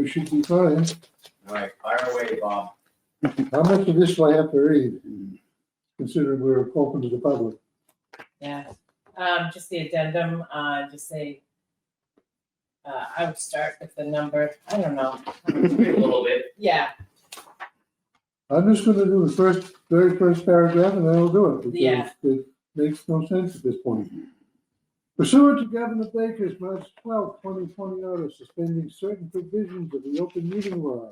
We should be fine. All right, fire away, Bob. How much of this do I have to read? Considering we're open to the public. Yeah, just the addendum, just say, I would start with the number, I don't know. A little bit. Yeah, I'm just gonna do the very first paragraph and then I'll do it. Yeah. Because it makes no sense at this point. Pursuant to Governor Baker's March 12, 2020 order suspending certain provisions of the open meeting law,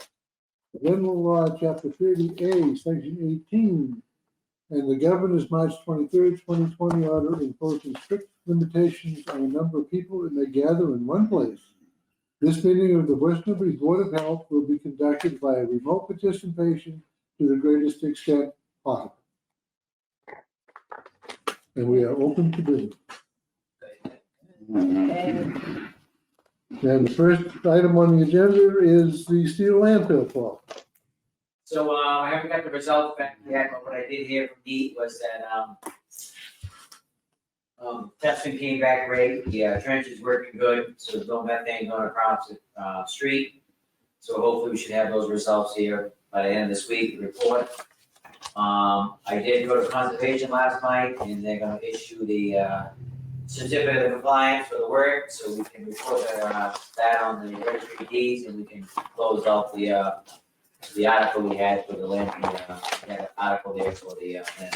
the General Law, Chapter 30A, Section 18, and the Governor's March 23, 2020 order imposing strict limitations on the number of people that may gather in one place. This meeting of the West Newbury Board of Health will be conducted by remote participation to the greatest extent possible. And we are open to business. and, And the first item on the agenda is the steel landfill fault. So, I haven't got the results back yet, but what I did hear from Pete was that, testing came back great, the trench is working good, so there's no methane going across the, street. So hopefully we should have those results here by the end of this week, the report. I did go to conservation last night, and they're gonna issue the, certificate of compliance for the work, so we can report that on the registry of deeds, and we can close out the article we had for the land, we had an article there for the, land,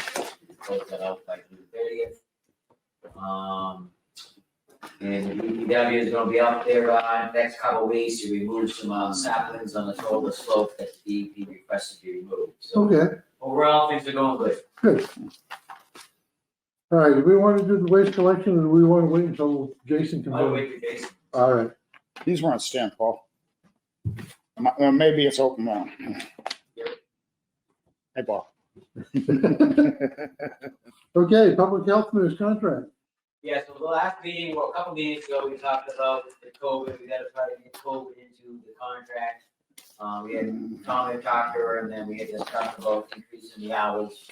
close that out by June 30th. And the DPW is gonna be up there, next couple of weeks to remove some, saplings on the shoulder slope that the DEP requested to be removed. So Okay, overall, things are going good. good. All right, do we want to do the waste collection or do we want to wait until Jason comes I'll in? wait for Jason. All right, These weren't stamped, Paul. Maybe it's open now. Hey, Paul. okay, public health nurse contract. Yeah, so the last meeting, well, a couple meetings ago, we talked about the COVID, we gotta try to get COVID into the contract. We had Tom and talked to her, and then we had discussed about increasing the hours.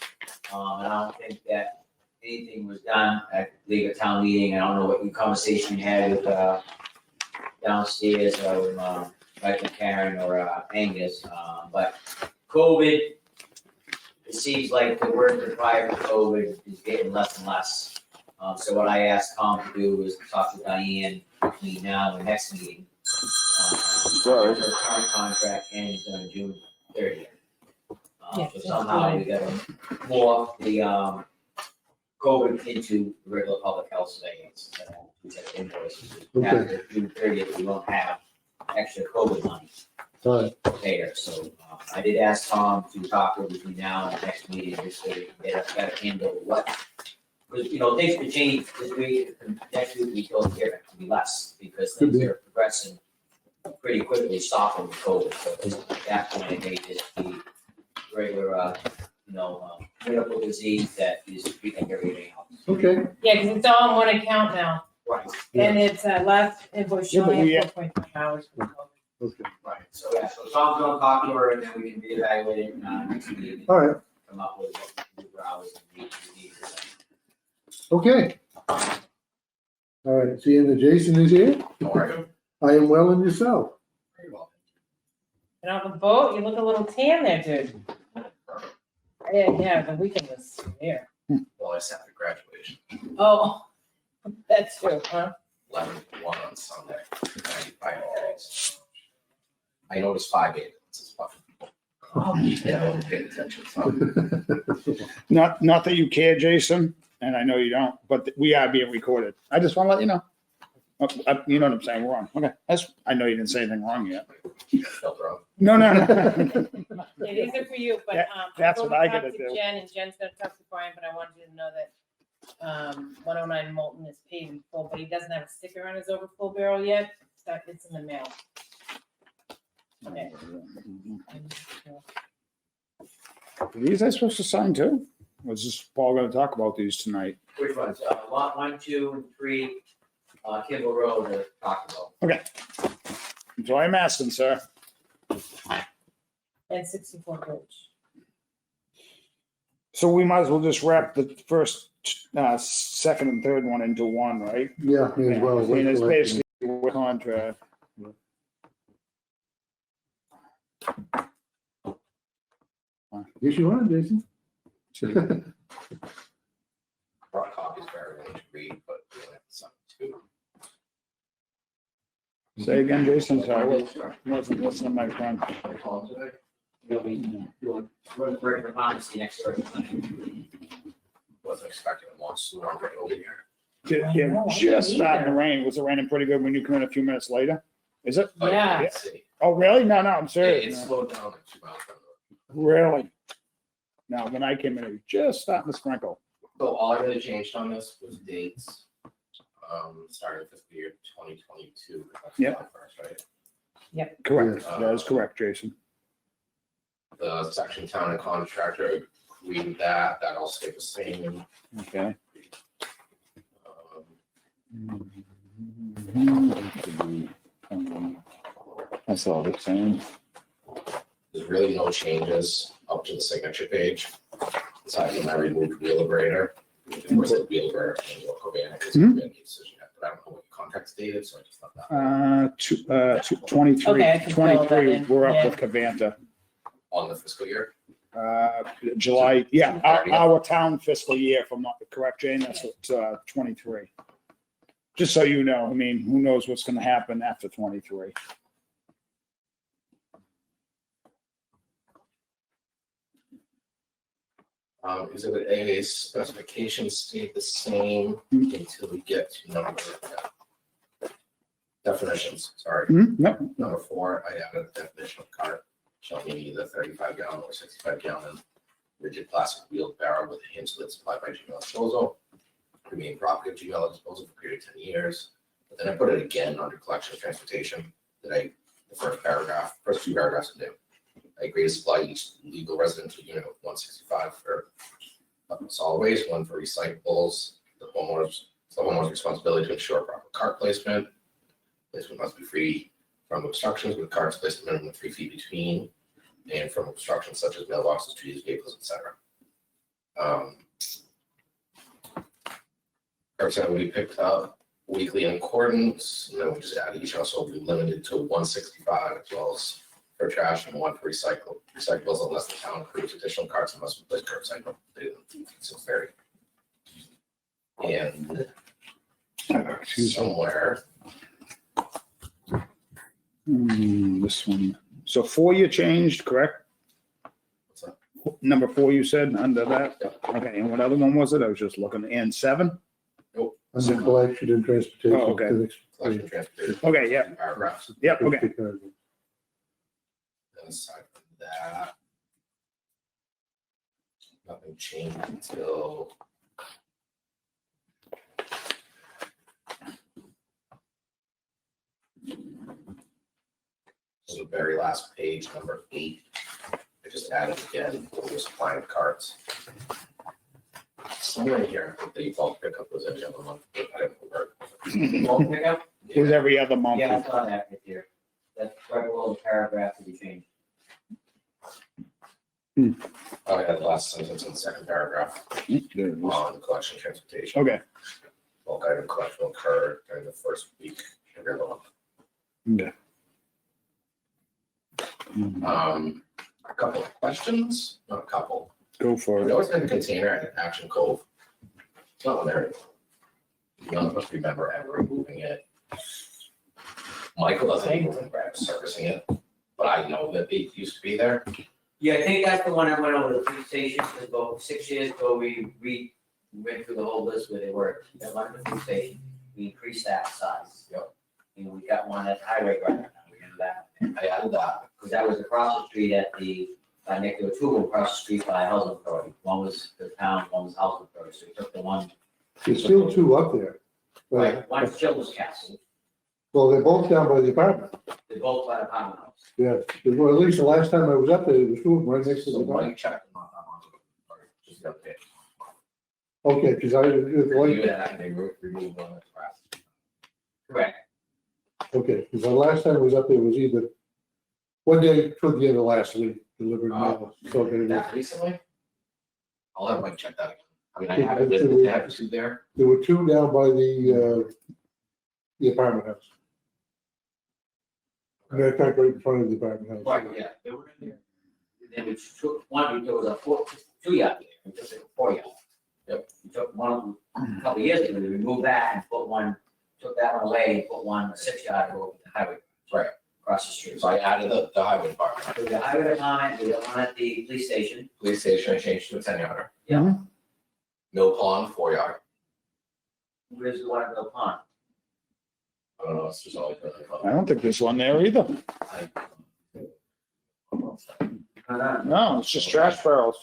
And I don't think that anything was done at legal town meeting. I don't know what your conversation you had with, downstairs, with, Mike and Karen or, Angus, but COVID, it seems like the work required for COVID is getting less and less. So what I asked Tom to do was talk to Diane between now and next meeting. Her current contract ends on June 30th. Yeah, So somehow we gotta morph the, COVID into regular public health surveillance. We have invoices. Okay. After June 30th, we won't have extra COVID money All right, there. So I did ask Tom to talk to her between now and the next meeting, just so we can get a better handle of what. Because, things could change this week, next week we totally different, to be less, because Could things be. are progressing pretty quickly, stopping with COVID. So at that point, it may just be regular, medical disease that is treating everything else. okay, yeah, because it's all in one account now, Right, and it's, last invoice Yeah, but showing we- 4.5 hours. for COVID. okay, right. So, yeah, so Tom's gonna talk to her, and then we can reevaluate it, next meeting. all right, Come up with what hours we need. okay. All right, seeing that Jason is here, How are you? I am well and yourself. Very well. And on the boat, you look a little tan there, dude. Yeah, the weekend was here. Well, I just after graduation, Oh, that's true, huh? 11-1 on Sunday, 95 degrees. I noticed 5 ambulances, but Oh, I wasn't paying attention. So Not that you care, Jason, and I know you don't, but we are being recorded. I just want to let you know. You know what I'm saying, we're on. Okay, I know you didn't say anything wrong yet. felt wrong. No. Yeah, these are for you, but, That's I'm what I gonna gotta talk to do. Jen, and Jen's gonna talk to Brian, but I wanted you to know that, 109 Moulton is paid in full, but he doesn't have a sticker on his overflow barrel yet, so it's in the mail. Okay. These I supposed to sign too? Was this Paul gonna talk about these tonight? Which ones? Lot 1, 2, and 3, Kimball Road, are talked about. So I'm asking, sir. And 64 Bridge. So we might as well just wrap the first, second and third one into one, right? Yeah, me as well. I mean, it's basically a contract. Yes, you are, Jason. Brought copies for everyone to read, but we only have some too. Say again, Jason, sorry, wasn't listening to my friend. I call today. You'll be, you'll run for pharmacy next door. Wasn't expecting a monsoon right over here. It just starting to rain. Was it raining pretty good when you come in a few minutes later? Is it? Oh, Yeah. can't see. Oh, really? No, I'm It serious. slowed down like 2 miles per hour. Really? Now, when I came in, it was just starting to sprinkle. So all I really changed on this was dates. Starting fiscal year 2022. That's Yep. July 1st, right? Correct. That is correct, Jason. The section town and contractor agreed with that. That all stayed the same. Okay. That's all the same. There's really no changes up to the signature page. Aside from I removed Wheelabrator. Of course, the Wheelabrator and your Covanta is a Mhm. big decision yet, but I don't know what your contract's dated, so I just thought that. 23, Okay, I can fill that 23, in, we're up yeah. with Cavanta. On the fiscal year, July, yeah, June 30th. our town fiscal year, if I'm not correct, Jane, that's what, 23. Just so you know, I mean, who knows what's gonna happen after 23. Exhibit A specifications stayed the same Mhm. until we get to number definitions, sorry. No, Number 4, I added a definition of cart, showing me either 35 gallon or 65 gallon rigid plastic wheeled barrel with a hinge lid supplied by GML Disposal. Remain property of GML Disposal for a period of 10 years. But then I put it again under collection of transportation, the first two paragraphs are new. I agree to supply each legal residential unit with 165 for solid waste, 1 for recyclables. The homeowner's responsibility to ensure proper cart placement. Placement must be free from obstructions, with carts placed a minimum of 3 feet between, and from obstructions such as mailboxes, trees, vehicles, etc. Carts that will be picked up weekly in accordance, and then we just add each household will be limited to 165, as well as for trash and 1 for recyclables, unless the town approves additional carts and must be placed curbside. It's very. And somewhere, this one. So 4 you changed, correct? what's that? Number 4 you said under that? Okay, and what other one was it? I was just looking, and 7? Under collection and transportation. Oh, okay. Collection and transportation. Okay, yeah, Paragraphs. yeah, okay. And aside from that, nothing changed until the very last page, number 8. I just added again, we're supplying carts. Somewhere here, I think the default pickup was every other month, but I don't remember. Bulk pickup? It was every other month. Yeah, I saw that right there. That's right below the paragraph to be changed. Oh, yeah, the last sentence in the second paragraph There it is. on collection transportation. Okay, Bulk item collection will occur during the first week of every month. okay. A couple of questions, not a couple. Go for I it. noticed in the container at Action Cove, it's not on there anymore. None of us remember ever removing it. Michael doesn't even remember ever servicing it, but I know that it used to be there. Yeah, I think that's the one I went over the police station, about 6 years ago, we went through the whole list where they were. That one at the police station, we increased that size. Yep. And we got one at Highway Garden, now we have that. I added that. Because that was across the street at the, Nick, there were 2 of them across the street by Housing Authority. One was the town, one was Housing Authority, so we took the one, There's still 2 up there. right, one's Children's Castle, Well, they're both down by the apartment. they both by the apartment house. Yeah, well, at least the last time I was up there, there was 2 of them right next to So the apartment. Mike checked them on that one. Or just the other day. Okay, because You had actually removed one of the grass. Correct. okay, because the last time I was up there was either one day toward the end of last week, delivered mail. So That recently? I'll have Mike check that again. I mean, I Yeah, have it, absolutely. they have 2 there. there were 2 down by the apartment house. And that's not right in front of the department house. Right, yeah, they were in there. Then we took one, there was a 2 yard there, we took a 4 yard. Yep. We took one, a couple of years ago, we removed that and put one, took that one away, and put one, a 6 yard over the highway. Right. Across the street. So I added the highway department, So the highway department, we got one at the police station. police station, I changed to a 10-yarder. Yeah. Mill Pond, 4-yard. Where's the one at the pond? I don't know, it's just always been I don't think there's one there either. No, it's just trash barrels.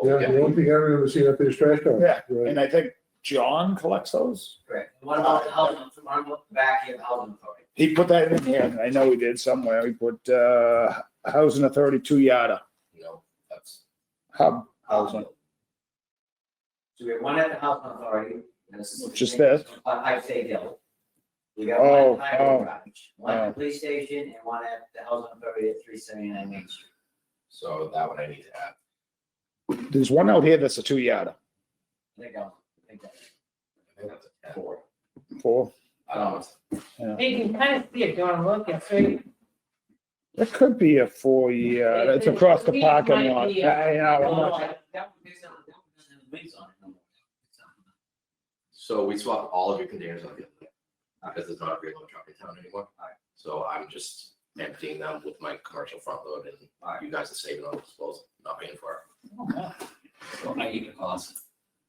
Yeah, the only thing I remember seeing up there is trash cans. Yeah, Right. and I think John collects those. Correct. What about the housing, one about the back here, the housing authority? He put that in here. I know he did somewhere. He put, housing authority 2-yarder, No, that's. hub housing. So we have one at the housing authority. and this is- Just this? On High State Hill. We got Oh, one at Highway oh, Garage, one at oh. the police station, and one at the housing authority at 379 Main Street. So that one I need to add. There's one out here that's a 2-yarder. I think I think that. I think that's a 10. 4. I don't know. Hey, you can kind of see it going, look, it's right. It could be a 4-year. It's across the It parking might lot. be, Yeah, you know, I'm Oh, not- that one doesn't have wings on it no more. So we swapped all of your containers out the other day, because there's not a real truck in town anymore. So I'm just emptying them with my commercial front load, and you guys are saving on disposal, not paying for it. Well, I need the cost.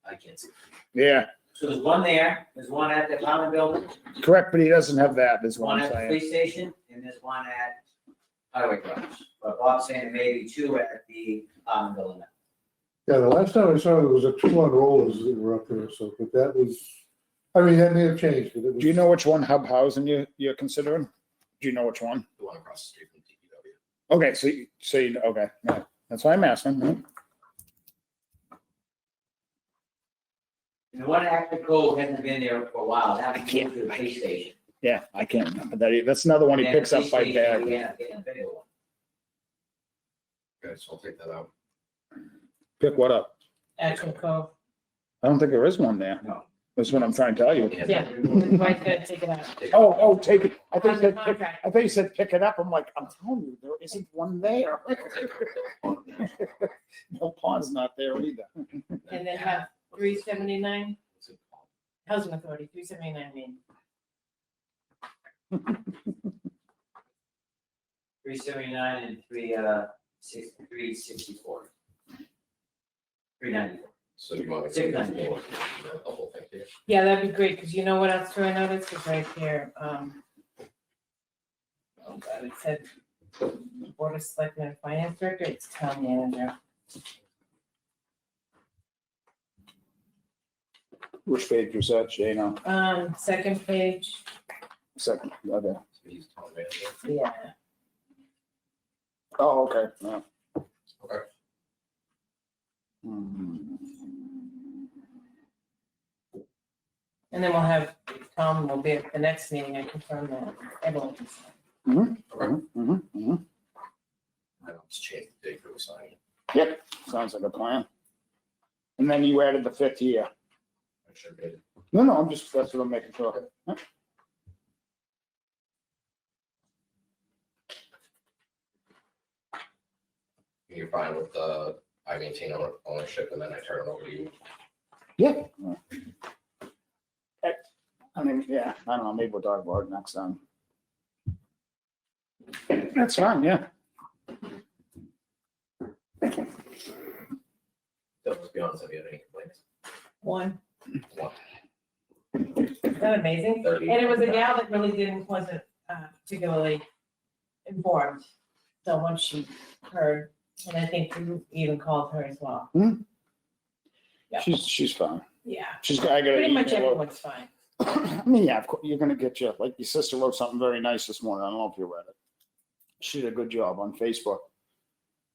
I can't see. Yeah, So there's one there, there's one at the common building, correct, but he doesn't have that, is what one I'm at the saying. police station, and there's one at Highway Garage. But Bob's saying maybe 2 at the common building. Yeah, the last time I saw it was a 2 on rollers that were up there, so, but that was, I mean, that may have changed. But it was- Do you know which one hub housing you're considering? Do you know which one? The one across the street from DPW. Okay, so you, okay, yeah, that's why I'm asking. Yeah. And the one at Active Cove hasn't been there for a while, that was moved to the police station. Yeah, I can't remember that. That's another one he And the picks up police by station, bag. we ended up getting a bigger one. Okay, so I'll take that out. Pick what up? Action Cove. I don't think there is one there. No. That's what I'm trying to tell you. Yeah, Mike said take it out. Oh, take it. I thought you On the said, pick- contract. I thought you said pick it up. I'm like, I'm telling you, there isn't one there. No pond's not there either. And then have 379, Housing Authority, 379 Main. 379 and 364. 394. So you want me to? 694. The whole thing here. Yeah, that'd be great, because you know what else do I notice? It's right here. Oh God, it said Board of Selectmen and Finance Director, it's town manager. Which page was that, Jane? Second page, Second, okay. So he's town manager. yeah. Oh, okay, yeah. Okay. And then we'll have, Tom will be at the next meeting, I confirm that, everyone can sign. I don't change the date for the signing. Yep, sounds like a plan. And then you added the 5th year. I should have made it. No, I'm just, that's what I'm making sure. You're fine with the, I maintain ownership and then I turn it over to you. Yeah. I mean, yeah, I don't know, maybe we'll talk about it next time. That's fine, yeah. So let's be honest, have you had any complaints? One, One, isn't that amazing? 30. And it was a gal that really wasn't particularly informed. So once she heard, and I think you even called her as well. Yeah. She's fine. Yeah, I got pretty an much email. everyone's fine. I mean, yeah, of course, you're gonna get like your sister wrote something very nice this morning. I don't know if you read it. She did a good job on Facebook.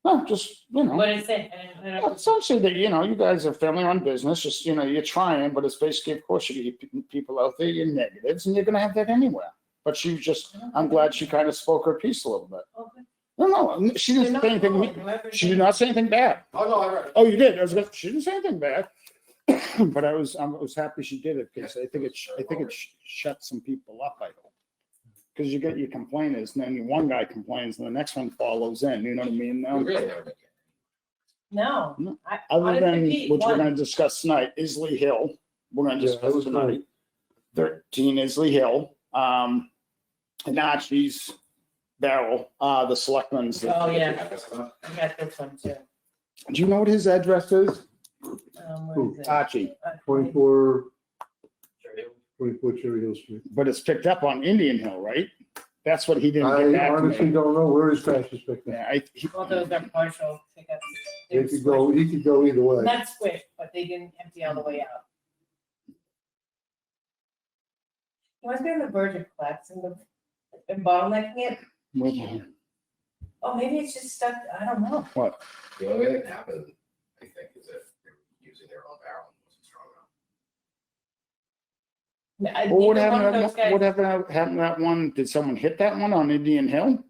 No, just, What did it say? I don't- essentially that, you guys are family-run business, just, you're trying, but it's basically, of course, you get people out there, you're negatives, and you're gonna have that anywhere. But I'm glad she kind of spoke her piece a little bit. Okay. No, she You're didn't not say anything, wrong, whoever she did. did not say anything bad. Oh, no, I read it. Oh, you did? She didn't say anything bad. But I was happy she did it, because I think it shut some people up, I hope. because you get your complainers, and then one guy complains, and the next one follows in, you know what I mean? We Now, really never make it. No. No. I- other honestly, than, Pete, which we're one. gonna discuss tonight, Isley Hill, we're gonna Yeah, that discuss was tonight. 13 Isley Hill, and Archie's Barrel, the selectmen's. Oh, yeah, Yeah, that's enough. I got this one too. Do you know what his address is? Where is it? Archie, 24 Sure. Cherry Hill Street. but it's picked up on Indian Hill, right? That's what he didn't I get back to honestly me. don't know where his trash is picked up. Yeah, Well, those are partial pickups. They He were could go either squished. way. Not squished, but they didn't empty all the way out. He must be on the verge of collapsing and bottlenecking it. with- Oh, maybe it's just stuck, I don't know. what? The only way that can happen, I think, is if they're using their own barrel and wasn't strong enough. Well, what Neither one happened, of those guys- happened to that one? Did someone hit that one on Indian Hill?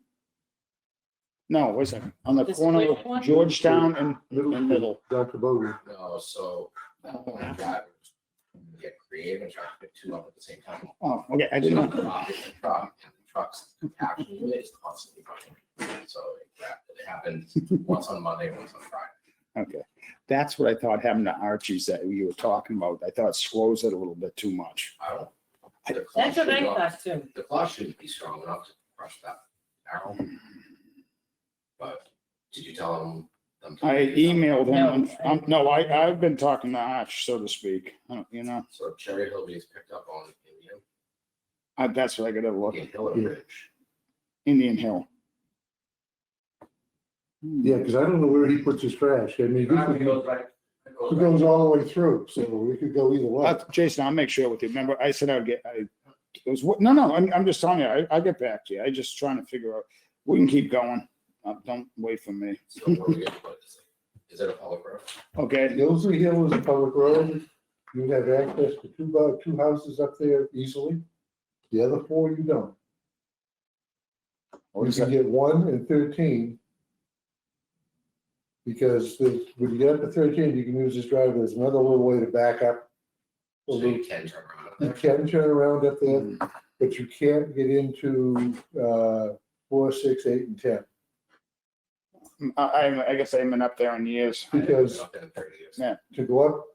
No, was it on the The corner square of one? Georgetown and Middle and School, Middle? Dr. Bogan. No, so drivers get creative and try to pick two up at the same time. Oh, okay, I didn't know. The trucks actually is constantly running. So it happened once on Monday, once on Friday. Okay, that's what I thought happened to Archie's that you were talking about. I thought it slows it a little bit too much. I don't. the clutch That's what I should not- thought too. The clutch shouldn't be strong enough to crush that barrel. But did you tell them? I emailed him, No. no, I've been talking to Arch, so to speak, you know, So Cherry Hill is picked up on Indian, that's what I gotta look, Indian Hill and Yeah. Ridge. Indian Hill. Yeah, because I don't know where he puts his trash. I mean, Driveway he goes right. it goes goes all the way through, so we could go either way. Jason, I'll make sure with you. Remember, I said it was, no, I'm just telling you, I'll get back to you. I just trying to figure out, we can keep going. Don't wait for me. So what are we gonna put? Is it a public road? Okay, Hillsley Hill is a public road. You have access to two houses up there easily. The other four you don't. what You is can that? get 1 and 13. Because when you get up to 13, you can use this driveway. There's another little way to back up. So you can turn around. up You there. can turn around up there, but you can't get into 4, 6, 8, and 10. I guess I haven't been up there in years. I haven't Because been up there in 30 years. Yeah. to go up,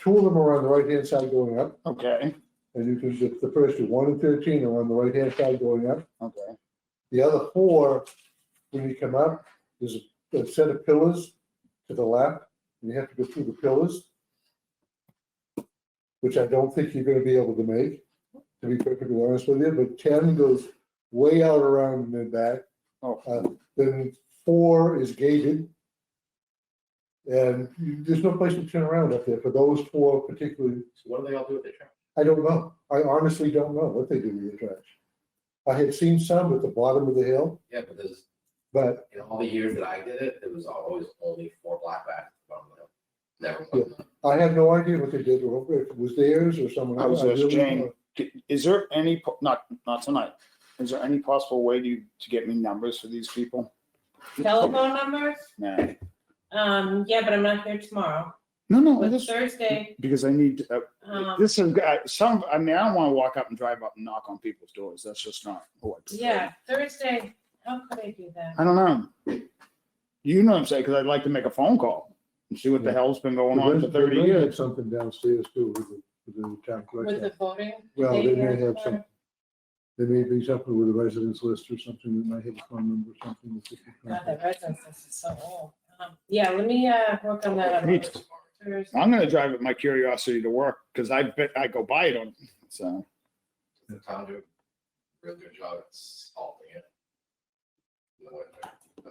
2 of them are on the right-hand side going up. Okay, And you can, the first two, 1 and 13 are on the right-hand side going up. okay. The other 4, when you come up, there's a set of pillars to the left, and you have to go through the pillars, which I don't think you're gonna be able to make, to be perfectly honest with you, but 10 goes way out around and then back. Oh, Then 4 is gated. And there's no place to turn around up there for those 4 particularly. So what do they all do with their trash? I don't know. I honestly don't know what they do with the trash. I had seen some at the bottom of the hill, Yeah, but there's, but in all the years that I did it, there was always only 4 black bags at the bottom of the hill. Never one. I had no idea what they did, or if it was theirs or someone I was else. I just really don't Jane. know. Is there any, not tonight, is there any possible way to get me numbers for these people? Telephone numbers? Nah. Yeah, but I'm not here tomorrow. No, But this, Thursday, because I need, this is, I mean, I don't want to walk up and drive up and knock on people's doors. That's just not who I prefer. yeah, Thursday, how could I do that? I don't know. You know what I'm saying? Because I'd like to make a phone call and see what the hell's been going on for 30 They may have years. something downstairs too with the town With clerk. the voting? Well, They they may hear have for- some, there may be something with the residence list or something that might have a phone number or something. that they can God, contact. that residence list is so old. Yeah, let me, work on that on Me Thursday. I'm gonna drive it my curiosity to work because I bet I go by it on, so. The town do a real good job at salting it. In the winter.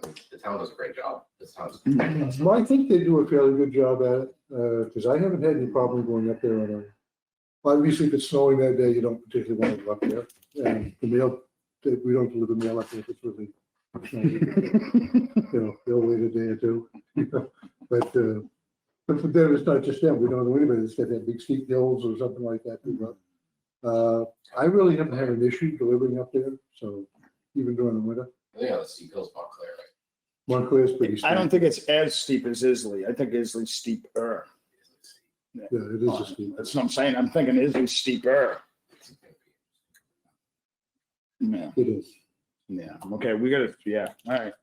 I mean, the town does a great job. This town's. Well, I think they do a fairly good job at it, because I haven't had any problem going up there on a, obviously if it's snowing that day, you don't particularly want to go up there. And the mail, we don't deliver mail up there if it's really snowing. They'll wait a day or two. But for them, it's not just them. We don't know anybody that's got that big steep hills or something like that. I really haven't had an issue delivering up there, so even during the winter. Yeah, the steep hill's Montclair, right? Montclair's pretty steep. I don't think it's as steep as Isley. I think Isley's steeper. Yeah, it is a steep. That's what I'm saying. I'm thinking Isley's steeper. Yeah, It is. yeah, okay, we gotta, yeah, all right.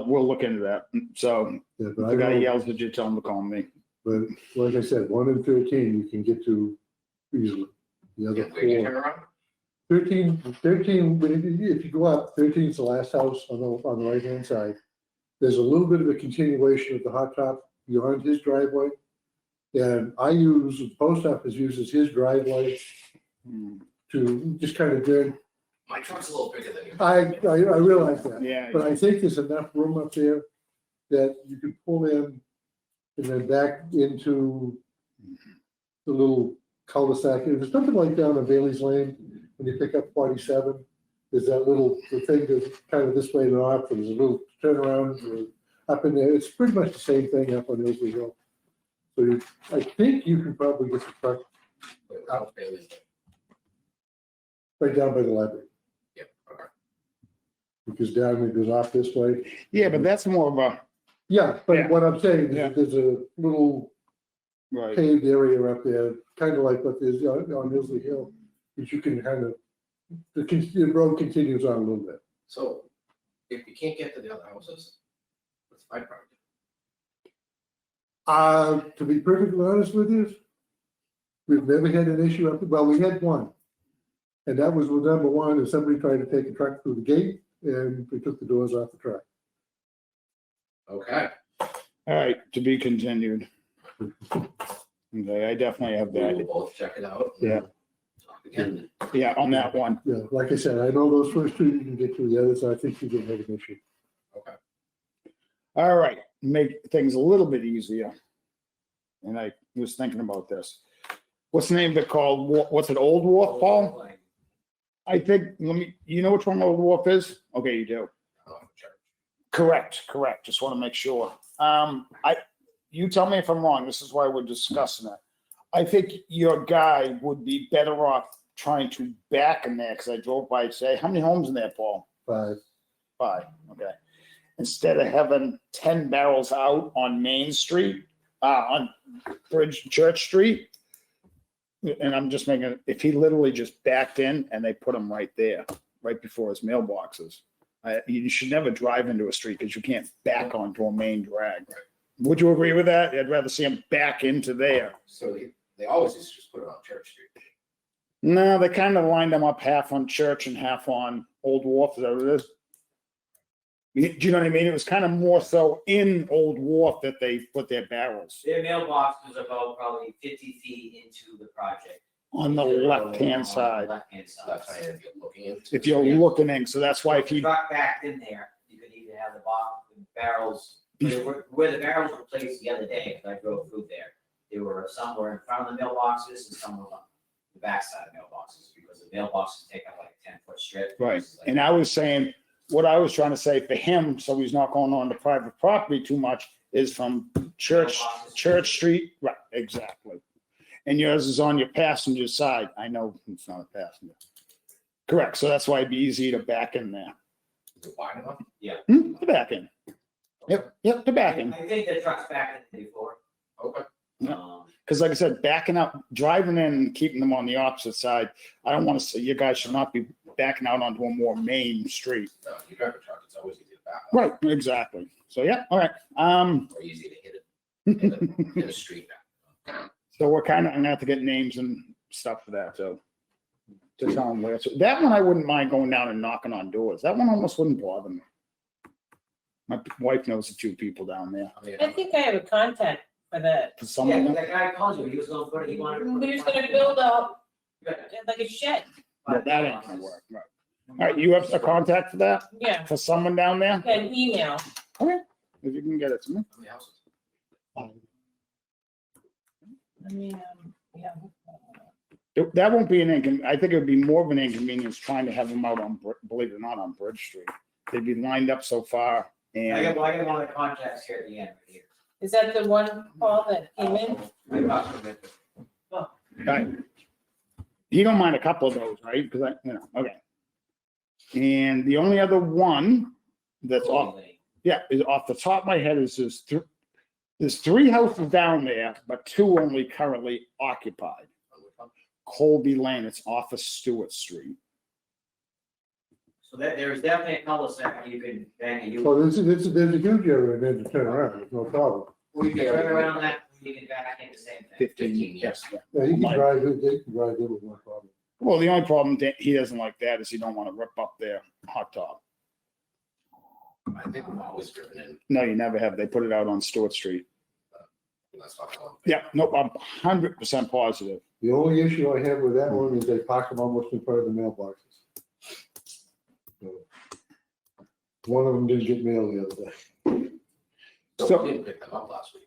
We'll look into that. So Yeah, if but the guy I know, yells at you, tell him to call me. but like I said, 1 and 13 you can get to easily. The Yeah, other where you 4, turn around? 13, but if you go up, 13 is the last house on the right-hand side. There's a little bit of a continuation of the hot top beyond his driveway. And the post office uses his driveway Hmm. to just kind of get, My truck's a little bigger than yours. I realize that. Yeah, But I think there's enough room up there that you could pull in and then back into the little cul-de-sac. There's something like down on Bailey's Lane, when you pick up 47, there's that the thing that's kind of this way north, and there's a little turnaround up in there. It's pretty much the same thing up on Newbury Hill. So I think you can probably get the truck Wait, without Bailey's. right down by the library, Yep, okay. because down it goes off this way. yeah, but that's more of a, Yeah, Yeah. but what I'm saying Yeah. is there's a little right, paved area up there, kind of like what there's on Newbury Hill, which you can kind of, the road continues on a little bit. So if you can't get to the other houses, what's my problem? To be perfectly honest with you, we've never had an issue up, well, we had one. And that was with number one, is somebody tried to take a truck through the gate and they took the doors off the truck. Okay. all right, to be continued. Okay, I definitely have We'll that, both check it out. Yeah. Talk again. yeah, on that one. Yeah, like I said, I know those first two you can get to, the others, I think you can have an issue. Okay. All right, make things a little bit easier. And I was thinking about this. What's the name of it called? What's it, Old Wharf, Paul? I think, you know which one Old Wharf is? Okay, you do. Oh, sure. Correct. Just want to make sure. You tell me if I'm wrong. This is why we're discussing it. I think your guy would be better off trying to back in there, because I drove by today. How many homes in there, Paul? 5. 5, okay. Instead of having 10 barrels out on Main Street, on Church Street, and I'm just making, if he literally just backed in and they put him right there, right before his mailboxes. You should never drive into a street because you can't back onto a main drag. Would you agree with that? I'd rather see him back into there. So they always used to just put it on Church Street. No, they kind of lined them up half on Church and half on Old Wharf. Is that what it is? Do you know what I mean? It was kind of more so in Old Wharf that they put their barrels Their mailbox was about probably 50 feet into the project. on the left-hand side. Left-hand So side. that's how you looking into. If you're looking in, so that's why if If you you, truck backed in there, you could either have the box, the barrels, where the barrels were placed the other day, because I drove through there. There were some were in front of the mailboxes and some were on the backside of mailboxes, because the mailboxes take up like a 10-foot strip. right. Like- And I was saying, what I was trying to say for him, so he's not going on to private property too much, is from Church Street, right, exactly. And yours is on your passenger side. I know it's not a passenger. Correct, so that's why it'd be easy to back in there. Is it wide enough? To back in. Yep, to back in. I think the truck's backed in before. Okay. Yeah. Because like I said, backing up, driving in and keeping them on the opposite side, I don't want to say, you guys should not be backing out onto a more main street. No, you drive a truck, it's always easy to back up. Right, exactly. So, yeah, all right. Or easy to hit it, hit a street back. So we're kind of, I'm gonna have to get names and stuff for that, so. To tell them where, so that one I wouldn't mind going down and knocking on doors. That one almost wouldn't bother me. My wife knows a few people down there. I mean, I think I have a contact for that. For Yeah, someone, that guy called you, he was gonna put, he wanted. to put We a was gonna front- build out like a shed. but that ain't gonna work, right? All right, you have a contact for that, Yeah, for someone down there? an email. If you can get it to me. how many houses? I mean, yeah. That won't be I think it would be more of an inconvenience trying to have them out on, believe it or not, on Bridge Street. They'd be lined up so far I and, got one of the contacts here at the end, right here. Is that the one, Paul, that came in? I talked to him. right. You don't mind a couple of those, right? Because okay. And the only other one that's off, yeah, is off the top of my head is there's 3 houses down there, but 2 only currently occupied. Colby Lane, it's off of Stewart Street. So that, there's definitely a cul-de-sac, you can bang a U. So there's a huge area there to turn around, there's no problem. We can turn around that, you can back in the same thing. 15, yes. Yeah, you can drive it, they can drive it with no problem. Well, the only problem that he doesn't like that is he don't want to rip up their hot top. I think we've always driven in, No, you never have. They put it out on Stewart Street. that's not going. Yeah, nope, I'm 100% positive. The only issue I have with that one is they park them almost in front of the mailboxes. So, one of them didn't get mail the other day. So- So we didn't pick them up last week.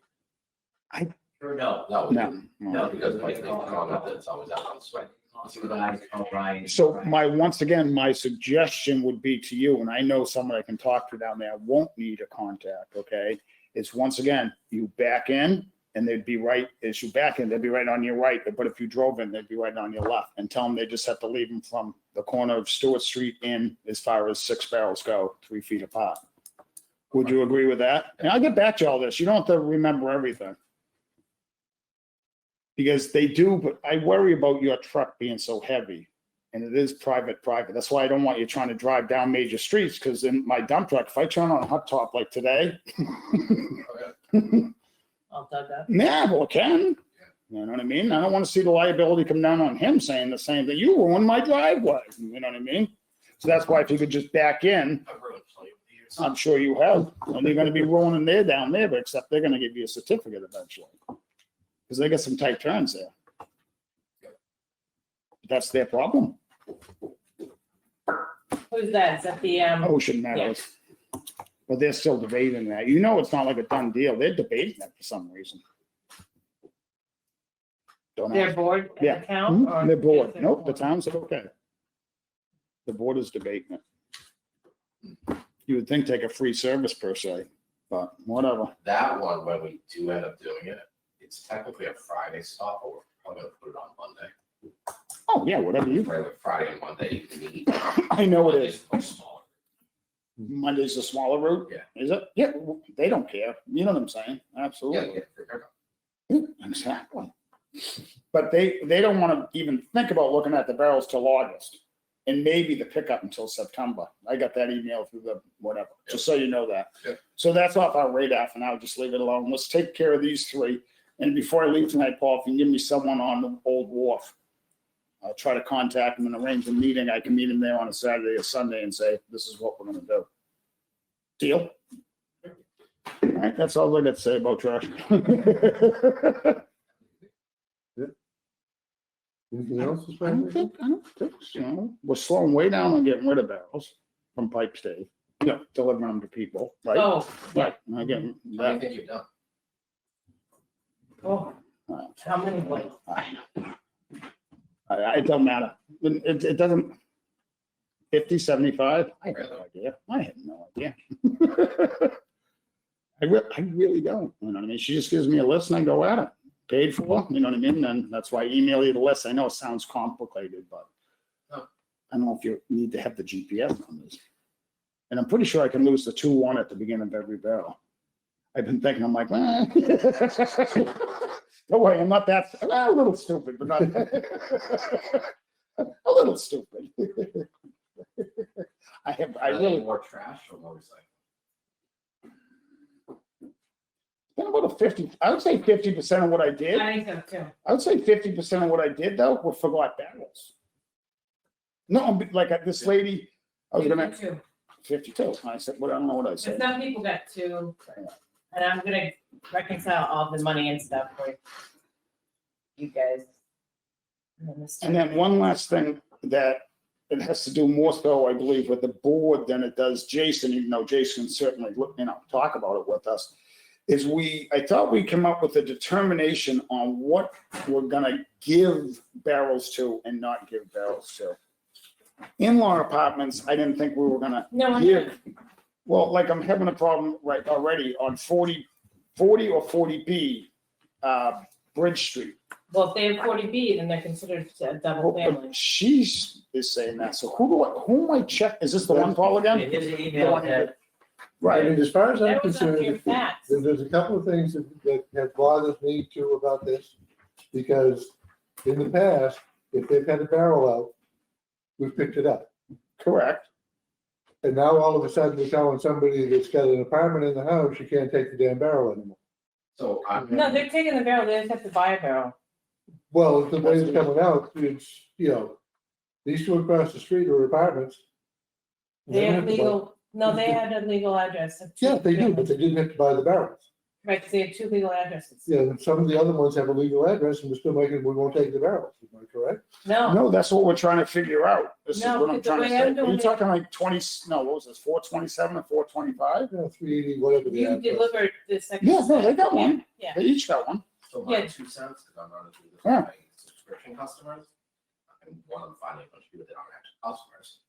Or no, No, we No, didn't. no, Because like, they called up, it's always out on the sweat. supervise, O'Brien. So once again, my suggestion would be to you, and I know someone I can talk to down there, won't need a contact, okay? It's once again, you back in and they'd be right, as you back in, they'd be right on your right, but if you drove in, they'd be right on your left. And tell them they just have to leave them from the corner of Stewart Street in as far as 6 barrels go, 3 feet apart. Would you agree with that? And I'll get back to all this. You don't have to remember everything. Because they do, but I worry about your truck being so heavy. And it is private. That's why I don't want you trying to drive down major streets, because in my dump truck, if I turn on a hot top like today, I'll tell that. yeah, well, it can. You know what I mean? I don't want to see the liability come down on him saying the same thing. You ruined my driveway. You know what I mean? So that's why if you could just back in, I've ruined plenty of years. I'm sure you have. And they're going to be ruining there down there, but except they're going to give you a certificate eventually. Because they got some tight turns there. That's their problem. Who's that? Is that the, Ocean Meadows. But they're still debating that. You know, it's not like a done deal. They're debating that for some reason. Don't their ask. board at Yeah. the town? or- Their board. Yes, their Nope, the board. town said okay. The board is debating it. You would think take a free service per se, but whatever. That one, when we do end up doing it, it's technically a Friday stop, but we're probably gonna put it on Monday. Oh, yeah, whatever you, Right, like Friday and Monday, you can meet. I know it is. Monday's much smaller. Monday's the smaller route? Yeah. Is it? Yeah, they don't care. You know what I'm saying? Yeah, Absolutely. yeah, for pickup. Yeah, exactly. But they don't want to even think about looking at the barrels till August and maybe the pickup until September. I got that email through the whatever, just so you know that. Yeah. So that's off our radar for now. Just leave it alone. Let's take care of these 3. And before I leave tonight, Paul, if you can give me someone on the Old Wharf, I'll try to contact them and arrange a meeting. I can meet them there on a Saturday or Sunday and say, this is what we're going to do. Deal? All right, that's all I got to say about trash. Anything else? I don't think, you know, we're slowing way down on getting rid of barrels from Pipe State. Yeah, delivering them to people, right? Oh, yeah. Right, and I get How many that. think you've done? Oh, how many plates? It don't matter. It doesn't. 50, 75? I have no idea. I have no idea. I really don't. You know what I mean? She just gives me a list and I go at it. Paid for, you know what I mean? And that's why I email you the list. I know it sounds complicated, but Oh. I don't know if you need to have the GPS numbers. And I'm pretty sure I can lose the 2-1 at the beginning of every barrel. I've been thinking, I'm like, well, don't worry, I'm not that, a little stupid, but not, a little stupid. I really, More trash or more recycling? been about a 50, I would say 50% of what I did. I think so too. I would say 50% of what I did though were forgot barrels. No, like this lady, I was gonna, 52. 52. I said, well, I don't know what I But said. some people got 2, and I'm gonna reconcile all the money and stuff for you guys. And then one last thing that it has to do more so, I believe, with the board than it does Jason, even though Jason certainly, talk about it with us, is I thought we come up with a determination on what we're gonna give barrels to and not give barrels to. In-law apartments, I didn't think we were gonna No, give. Well, like I'm having a problem right already on 40 or 40B, Bridge Street. well, if they have 40B, then they're considered a double family. But she is saying that, so who am I check, is this the one, Paul, again? Here's the email that, I Right, mean, as far as I'm That was on your concerned, facts. there's a couple of things that have bothered me too about this. Because in the past, if they've had a barrel out, we've picked it up. correct, And now all of a sudden we're telling somebody that's got an apartment in the house, you can't take the damn barrel anymore. So I'm. No, they're taking the barrel, they just have to buy a barrel. Well, the way it's coming out, it's, you know, these two across the street are apartments. They have don't have to buy- legal, no, they had a legal address. of two Yeah, they do, but families. they didn't have to buy the barrels. Right, 'cause they have two legal addresses. Yeah, and some of the other ones have a legal address and we're still making, we won't take the barrels, am I correct? No, No, that's what we're trying to figure out. This is No, what I'm because the trying to way I'm say. Are doing you it- talking like 20, no, what was this, 427 or 425? Yeah, 380, whatever the you address. delivered the second. Yeah, no, they set. got one. Yeah, They each got one. So Yeah. my 2 cents, because I'm running through this Yeah. with my subscription customers, and one of them finding a bunch of people that aren't actual customers.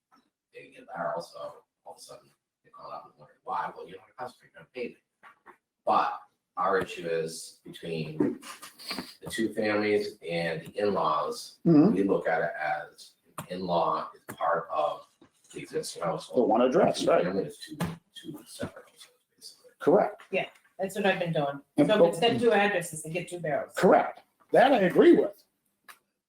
They get a barrel, so all of a sudden they call up and wonder why, well, you're not a customer, you're gonna pay me. But our issue is between the two families and the in-laws, Mhm. we look at it as in-law is part of the existing The household. one address, right? Family is two separate households, basically. Correct. that's what I've been doing. And So but- if it's got two addresses, they get two barrels. Correct. That I agree with.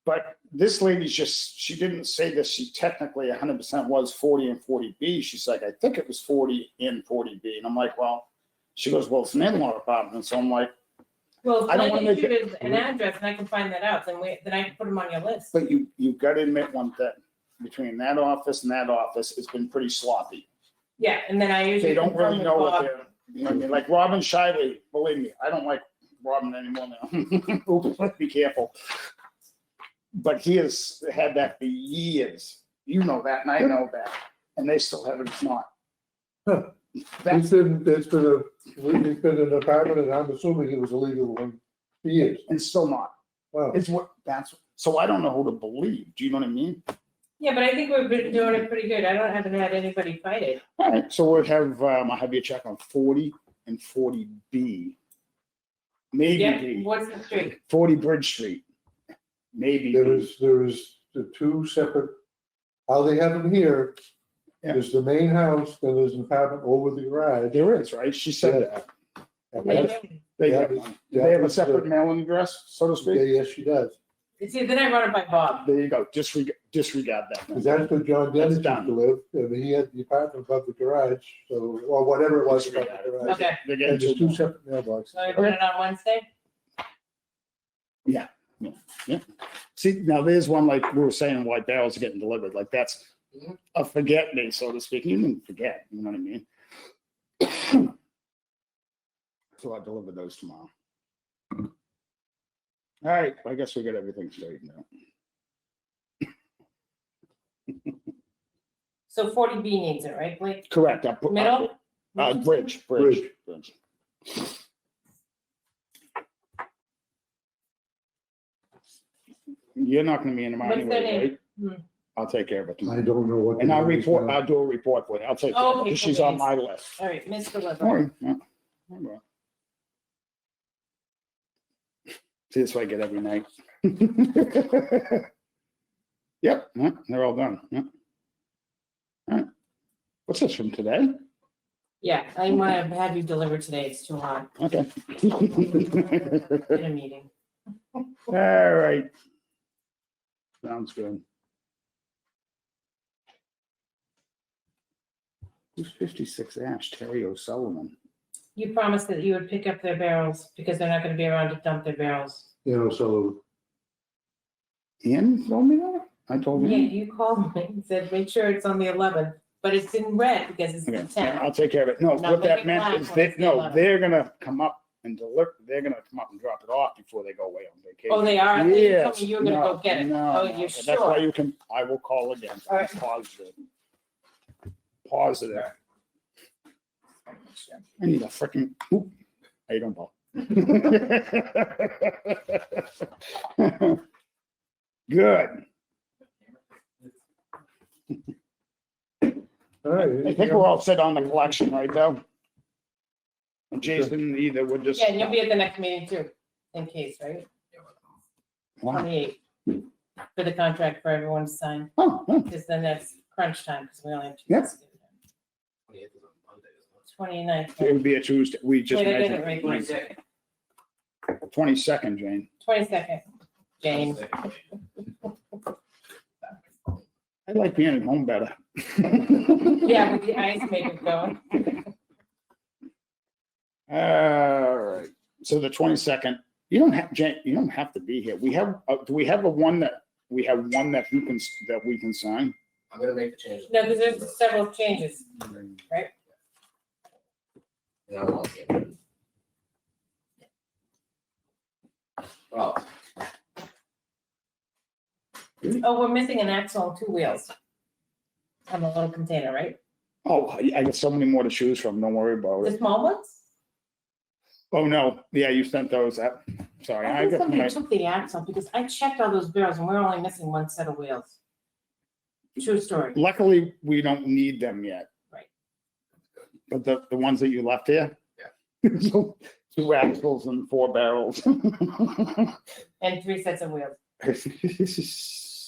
But this lady's just, she didn't say that she technically 100% was 40 and 40B. She's like, I think it was 40 in 40B. And I'm like, well, she goes, well, it's an in-law apartment. So I'm like, Well, I don't if wanna I make give it- you an address and I can find that out, then I can put them on your list. but you've got to admit one thing. Between that office and that office, it's been pretty sloppy. Yeah, and then I usually. They don't confirm really with know what Bob. they're, you know what I mean? Like Robin Shiley, believe me, I don't like Robin anymore now. Oops, let's be careful. But he has had that for years. You know that, and I know that. And they still haven't, it's not. Huh. That's, It's been an apartment and I'm assuming it was a legal one for years. and still not. Wow. It's what, that's, so I don't know who to believe. Do you know what I mean? Yeah, but I think we've been doing it pretty good. Haven't had anybody fight it. All right, so we'll have, I'll have you check on 40 and 40B. Maybe Yeah, D, what's the street? 40 Bridge Street. Maybe There D. is the two separate, how they have them here. Yeah. There's the main house, then there's an apartment over the garage. There is, right? She said that. And that's- They Yeah, have but- one. They have a separate mailing address, so to Yeah, speak. yes, she does. See, then I run it by Bob. There you go. Disregard Because that. that's where John Dennis used done. to live, and he had the apartment above the garage, so, or whatever it was above the garage. Okay, They're And getting there's two too. separate mailboxes. so I put it on Wednesday? See, now there's one like we were saying, why barrels are getting delivered. Like that's a forget me, so to speak. You didn't forget, you know what I mean? So I'll deliver those tomorrow. All right, I guess we got everything straightened out. So 40B needs it, right, Blake? Correct. I'll put- Middle? Bridge. You're not gonna be in tomorrow What's their anyway, name? right? Hmm. I'll take care of it I tomorrow. don't know what. And the I'll name is report, now. I'll do a report for you. I'll take care of it, Okay, because she's on okay. my list. All right, Miss All Deliver. right, yeah. All right. See, that's what I get every night. Yep, yeah, they're all done. Yeah. All right. What's this from today? Yeah, I might have had you deliver today. It's too hot Okay. in a meeting. All right. Sounds good. Who's 56 Ash? Terry O'Sullivan. You promised that you would pick up their barrels because they're not gonna be around to dump their barrels. You know, so Ian told me that? I told Yeah, him? you called me and said, make sure it's on the 11th, but it's in red because it's the Okay, 10th. I'll take care of it. No, Now what make that it meant black is when that, it's the no, 11th. they're gonna come up and deliver, they're gonna come up and drop it off before they go away on vacation. Oh, they are? I thought you told Yes, me you were gonna no, go get it. no, Oh, no, you're That's why sure? you can, I will call again. All right. Positive. Positive. I need a freaking, oop, how you doing, Paul? Good. all right. I think we're all set on the collection, right, though? And Jason, either would just. Yeah, and you'll be at the next meeting too, in case, right? Wow. 28th. For the contract for everyone to sign, Oh, oh, because then that's crunch time, because we only have 2 Yeah. days. to get it done. 28th is on Monday, isn't it? 29th. it would be a Tuesday. We just Wait, I did it mentioned right. 22nd. 22nd, Jane. 22nd, Jane. I like being at home better. Yeah, with the ice maker going. All right, so the 22nd, you don't have, Jen, you don't have to be here. We have, do we have one that we can sign? I'm gonna make the changes. No, because there's several changes. And I won't be able to- Well, Oh, we're missing an axle and two wheels. On the little container, right? Oh, I got so many more to choose from, don't worry about The it. small ones? Oh, no, yeah, you sent those up. Sorry, I I think got somebody my, took the axle because I checked all those barrels and we're only missing one set of wheels. True story. luckily, we don't need them yet. Right. But the ones that you left here? Yeah. So, 2 axles and 4 barrels. And 3 sets of wheels.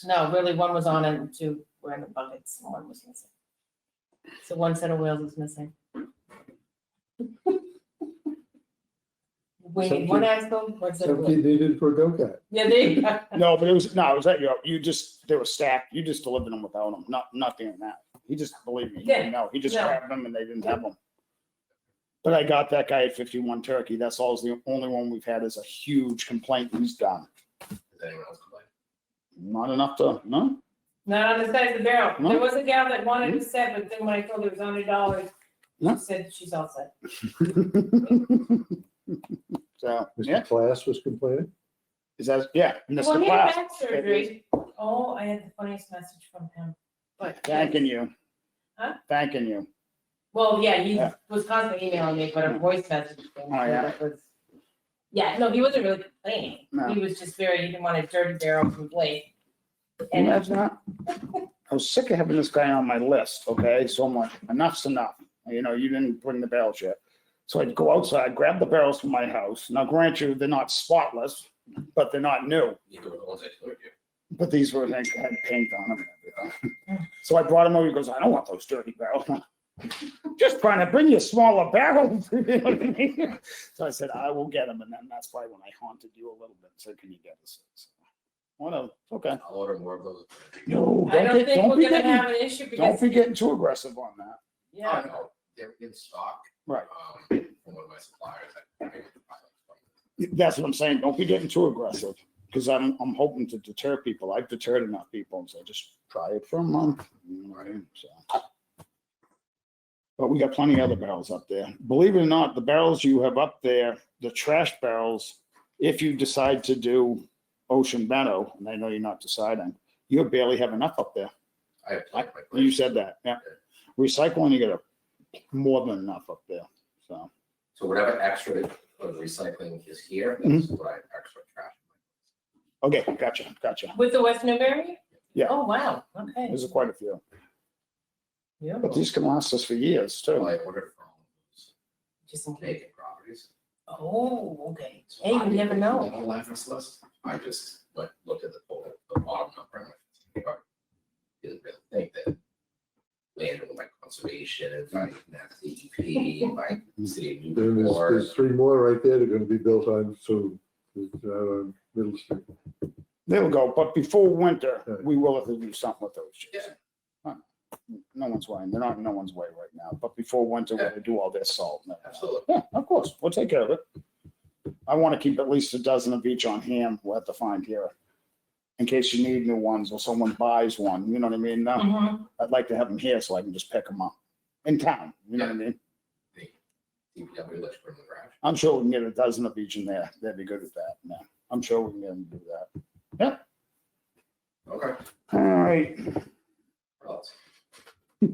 No, really, one was on and 2 were in the buckets and 1 was missing. So 1 set of wheels is missing. We need 1 axle, 1 set of Something wheels. needed for a go-kart. Yeah, there you go. No, but it was at they were stacked. You just delivered them without them, not doing that. He just, believe me, Yeah, no, he just no. grabbed them and they didn't have them. But I got that guy at 51 Turkey. That's all, the only one we've had is a huge complaint he's done. does anyone else complain? Not enough to, no? Not on the size of the barrel. No. There was a gal that wanted a set, but then when I told her it was $100, No. she said she's all set. So, yeah, Mr. Class was complaining. is that, yeah, Well, Mr. he had Class, back surgery. Oh, I had the funniest message from him. But thanking you. Huh? Thanking you. well, yeah, he Yeah. was constantly emailing me, but a voice message came Oh, through yeah. that was. Yeah, no, he wasn't really complaining. No. He was just he didn't want a dirty barrel from Blake. And Imagine that. I was sick of having this guy on my list, okay? So I'm like, enough's enough. You know, you didn't bring the barrels yet. So I'd go outside, grab the barrels from my house. Now, grant you, they're not spotless, but they're not new. You do it the ones I told you. But these were, like, had paint on them and everything. So I brought him over. He goes, I don't want those dirty barrels. Just trying to bring you smaller barrels. You know what I mean? So I said, I will get them. And then that's why when I haunted you a little bit, said, can you get us? Whatever, okay. I'll order more of those. No, I don't get- think we're be gonna getting- have an issue Don't because, be getting too aggressive on that. yeah, Oh, no, they're in stock. Right. From one of my suppliers. I can buy them. That's what I'm saying. Don't be getting too aggressive, because I'm hoping to deter people. I've deterred enough people, and so just try it for a month. You know what I mean? So. But we got plenty of other barrels up there. Believe it or not, the barrels you have up there, the trash barrels, if you decide to do Ocean Meadow, and I know you're not deciding, you barely have enough up there. I have plenty on my plate. You said that, yeah. Recycling, you got more than enough up there, so. So whatever extra of recycling is here, Mm-hmm. that's what I extra trash. Okay, gotcha. with the West Newbury? Yeah. Oh, wow, okay. There's quite a few. Yeah. But these can last us for years, So too. I ordered from Just in case. vacant properties. Oh, okay. So Hey, I you never didn't know. look at the license list. I just looked at the total, the bottom number. And I didn't really think that land with my conservation and my DEP, my city of Newport. There's 3 more right there. They're gonna be built on soon. It's out on Middle Street. There we go, but before winter, Right. we will have to do something with those chips. Yeah. No one's way, they're not in no one's way right now, but before winter, we're gonna do all this salt. and everything. Absolutely. Yeah, of course, we'll take care of it. I want to keep at least a dozen of each on hand, we'll have to find here. In case you need new ones or someone buys one, you know what I mean? Mhm. I'd like to have them here so I can just pick them up in town, you know what I mean? DPW, let's put in the garage. I'm sure we can get a dozen of each in there, they'd be good at that, yeah, I'm sure we can get them to do that. Okay. All right. What else? I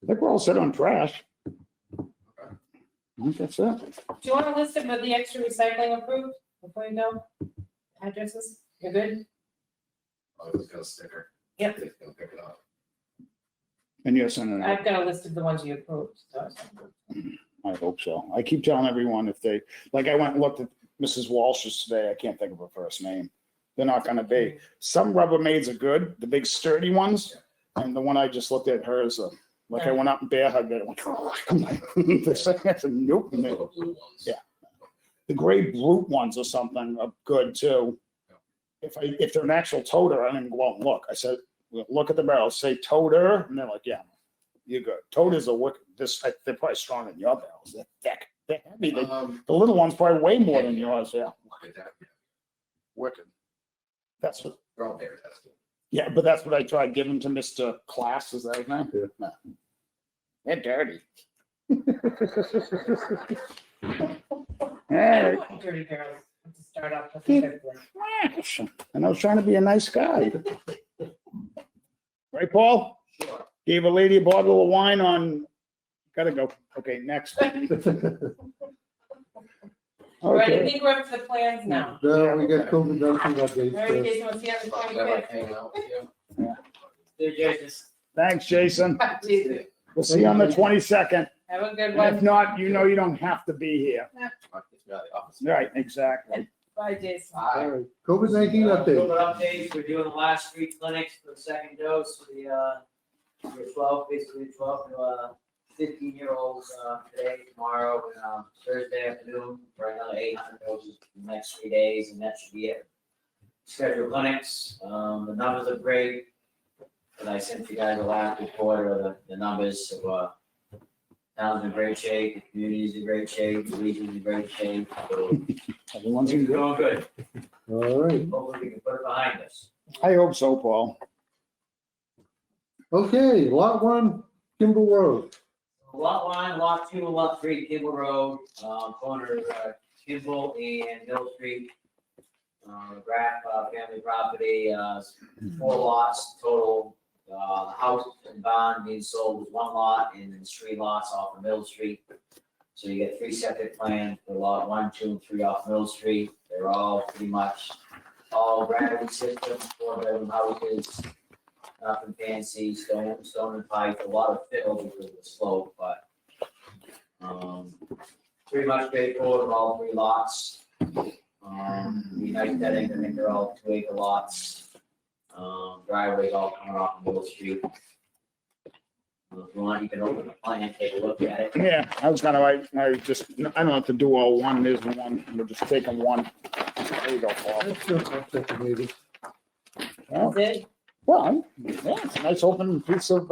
think we're all set on trash. I think that's it. Do you want a list of the extra recycling approved before you go? Addresses, you're good? I was gonna sticker. Yep. It's gonna pick it up. And you're sending it out. I've got a list of the ones you approved, so. I hope so. I keep telling everyone if they, like I went and looked at Mrs. Walsh's today, I can't think of her first name. They're not gonna be. Some Rubbermaids are good, the big sturdy ones. And the one I just looked at, hers, like I went up and bear hugged it. I went, I'm like, I said, nope. The little blue ones. Yeah. The gray brute ones or something are good too. if they're an actual toter, I didn't go out and look. I said, "Well, look at the barrels, say toter, and they're like, yeah, you're good. Toters are wicked. They're probably stronger than your barrels. They're thick. They're heavy. The little one's probably way more than yours. Yeah, Look at that. wicked. That's what. They're all there, that's good. Yeah, but that's what I tried giving to Mr. Class. Is that his name? Yeah. No. They're dirty. Hey, Dirty girls, to start off with. quickly. and I was trying to be a nice guy. Right, Paul? Sure. Gave a lady a bottle of wine on, gotta go. Okay, next. Right, I Okay. think we're up to the plans now. Now we got COVID-19 updates. Mary, Jason, what's the other Talk point? about hanging out with you. There, Jason. Thanks, Jason. Jason, We'll see you on the 22nd. have a good If one. not, you know you don't have to be here. Talk to me out of the office. Right, exactly. Bye, Jason. Bye. All right, COVID-19 COVID update. updates, we're doing the last 3 clinics for the second dose for the 12, basically 12 to 15-year-olds today, tomorrow, and Thursday afternoon for another 800 doses for the next 3 days, and that should be it. Scheduled clinics, the numbers are great. And I sent you guys the last report of the numbers, so town's in great shape, the community's in great shape, the region's in great shape, so Everyone's things in are good. going good. All right, Hopefully we can put it behind us. I hope so, Paul. okay, lot 1, Kimball Road. Lot 1, lot 2, and lot 3, Kimball Road, corner Kimball and Mill Street. Graff family property, 4 lots total. The house and barn being sold was 1 lot, and then 3 lots off of Mill Street. So you get 3 septic plans for lot 1, 2, and 3 off Mill Street. They're all pretty much all gravity systems, 4-bedroom houses. Nothing fancy, stone and pipe, a lot of fill because of the slope, but pretty much straightforward with all 3 lots. Be nice that I think they're all 2-acre lots. Driveways all coming off of Middle Street. If you want, you can open the plan, take a look at it. Yeah, I was gonna, I don't have to do all one, there's the one, we're just taking one. There you go, Paul. That's just upset maybe. Well, That's it. well, yeah, it's a nice open piece of,